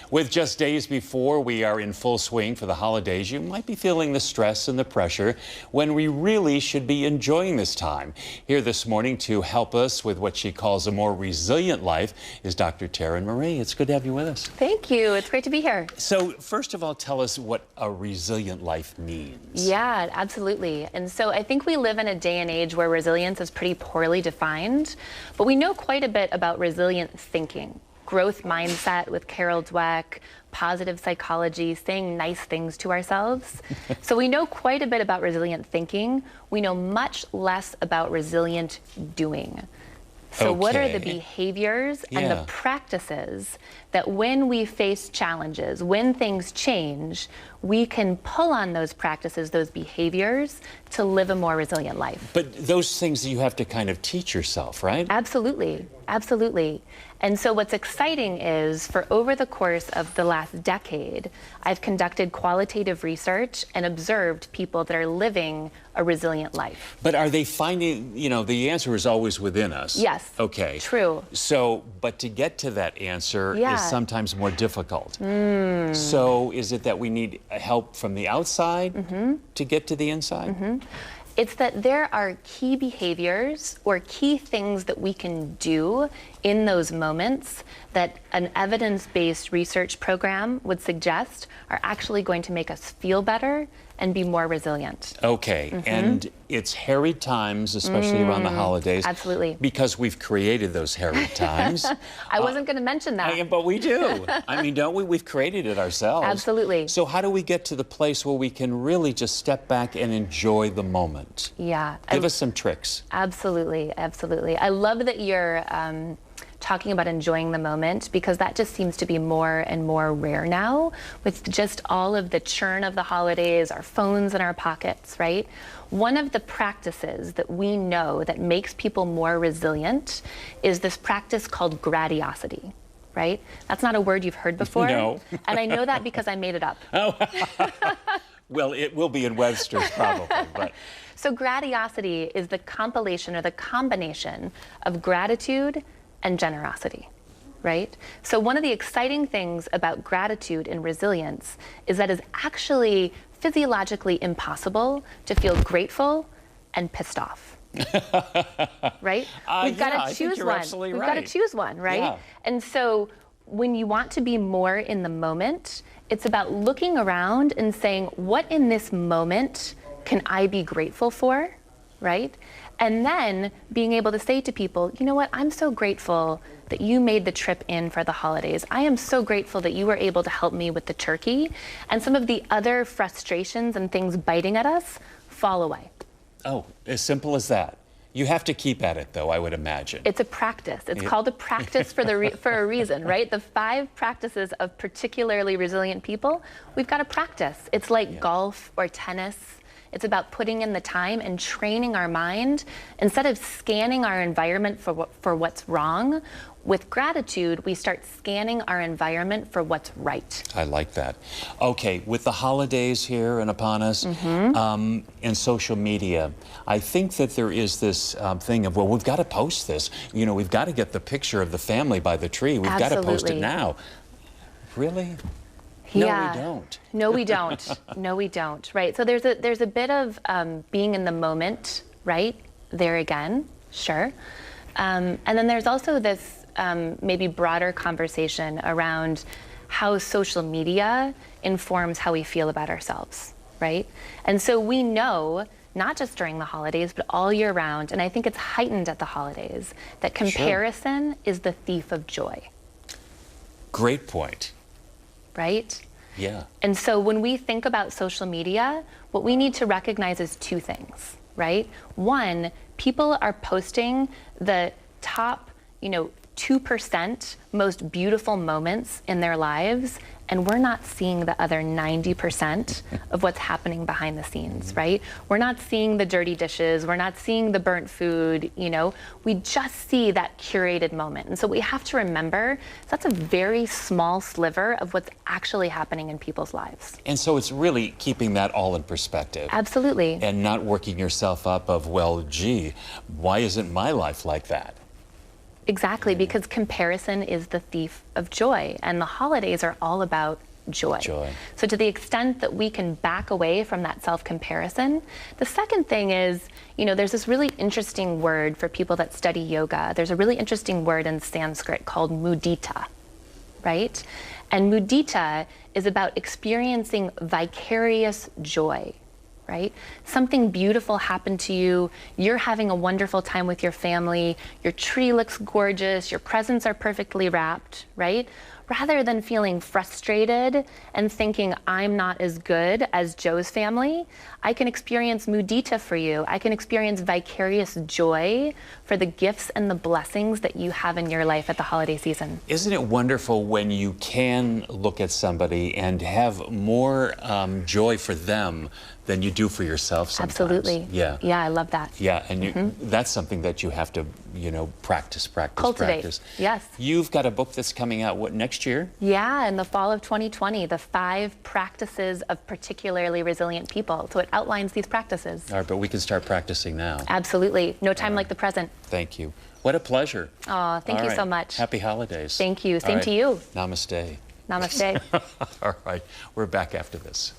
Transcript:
With just days before we are in full swing for the holidays, you might be feeling the stress and the pressure when we really should be enjoying this time. Here this morning to help us with what she calls a more resilient life is Dr. Taryn Marie. It's good to have you with us. Thank you. It's great to be here. So first of all, tell us what a resilient life means. Yeah, absolutely. And so I think we live in a day and age where resilience is pretty poorly defined, but we know quite a bit about resilient thinking. Growth mindset with Carol Dweck, positive psychology, saying nice things to ourselves. So we know quite a bit about resilient thinking. We know much less about resilient doing. So what are the behaviors and the practices that when we face challenges, when things change, we can pull on those practices, those behaviors to live a more resilient life? But those things you have to kind of teach yourself, right? Absolutely, absolutely. And so what's exciting is for over the course of the last decade, I've conducted qualitative research and observed people that are living a resilient life. But are they finding, you know, the answer is always within us. Yes. Okay. True. So, but to get to that answer is sometimes more difficult. So is it that we need help from the outside to get to the inside? It's that there are key behaviors or key things that we can do in those moments that an evidence-based research program would suggest are actually going to make us feel better and be more resilient. Okay, and it's harried times, especially around the holidays. Absolutely. Because we've created those harried times. I wasn't going to mention that. But we do. I mean, don't we? We've created it ourselves. Absolutely. So how do we get to the place where we can really just step back and enjoy the moment? Yeah. Give us some tricks. Absolutely, absolutely. I love that you're talking about enjoying the moment, because that just seems to be more and more rare now with just all of the churn of the holidays, our phones in our pockets, right? One of the practices that we know that makes people more resilient is this practice called gratiosity, right? That's not a word you've heard before. No. And I know that because I made it up. Oh. Well, it will be in Webster's probably, but. So gratiosity is the compilation or the combination of gratitude and generosity, right? So one of the exciting things about gratitude and resilience is that it's actually physiologically impossible to feel grateful and pissed off. Right? We've got to choose one. We've got to choose one, right? Yeah. And so when you want to be more in the moment, it's about looking around and saying, what in this moment can I be grateful for, right? And then being able to say to people, you know what, I'm so grateful that you made the trip in for the holidays. I am so grateful that you were able to help me with the turkey. And some of the other frustrations and things biting at us fall away. Oh, as simple as that. You have to keep at it, though, I would imagine. It's a practice. It's called a practice for a reason, right? The 5 practices of particularly resilient people, we've got to practice. It's like golf or tennis. It's about putting in the time and training our mind. Instead of scanning our environment for what's wrong, with gratitude, we start scanning our environment for what's right. I like that. Okay, with the holidays here and upon us, and social media, I think that there is this thing of, well, we've got to post this. You know, we've got to get the picture of the family by the tree. We've got to post it now. Really? Yeah. No, we don't. No, we don't. No, we don't. Right. So there's a bit of being in the moment, right? There again, sure. And then there's also this maybe broader conversation around how social media informs how we feel about ourselves, right? And so we know, not just during the holidays, but all year round, and I think it's heightened at the holidays, that comparison is the thief of joy. Great point. Right? Yeah. And so when we think about social media, what we need to recognize is 2 things, right? One, people are posting the top, 2% most beautiful moments in their lives, and we're not seeing the other 90% of what's happening behind the scenes, right? We're not seeing the dirty dishes, we're not seeing the burnt food, we just see that curated moment. And so we have to remember that's a very small sliver of what's actually happening in people's lives. And so it's really keeping that all in perspective. Absolutely. And not working yourself up of, well, gee, why isn't my life like that? Exactly, because comparison is the thief of joy, and the holidays are all about joy. So to the extent that we can back away from that self-comparison, the second thing is, there's this really interesting word for people that study yoga. There's a really interesting word in Sanskrit called mudita, right? And mudita is about experiencing vicarious joy, right? Something beautiful happened to you, you're having a wonderful time with your family, your tree looks gorgeous, your presents are perfectly wrapped, right? Rather than feeling frustrated and thinking, I'm not as good as Joe's family, I can experience mudita for you. I can experience vicarious joy for the gifts and the blessings that you have in your life at the holiday season. Isn't it wonderful when you can look at somebody and have more joy for them than you do for yourself sometimes? Absolutely. Yeah. Yeah, I love that. Yeah, and that's something that you have to, practice, cultivate. practice. Yes. You've got a book that's coming out, next year? Yeah, in the fall of 2020, the 5 practices of particularly resilient people. So it outlines these practices. All right, but we can start practicing now. Absolutely. No time like the present. Thank you. What a pleasure. Oh, thank you so much. Happy holidays. Thank you. Same to you. Namaste. Namaste. All right, we're back after this.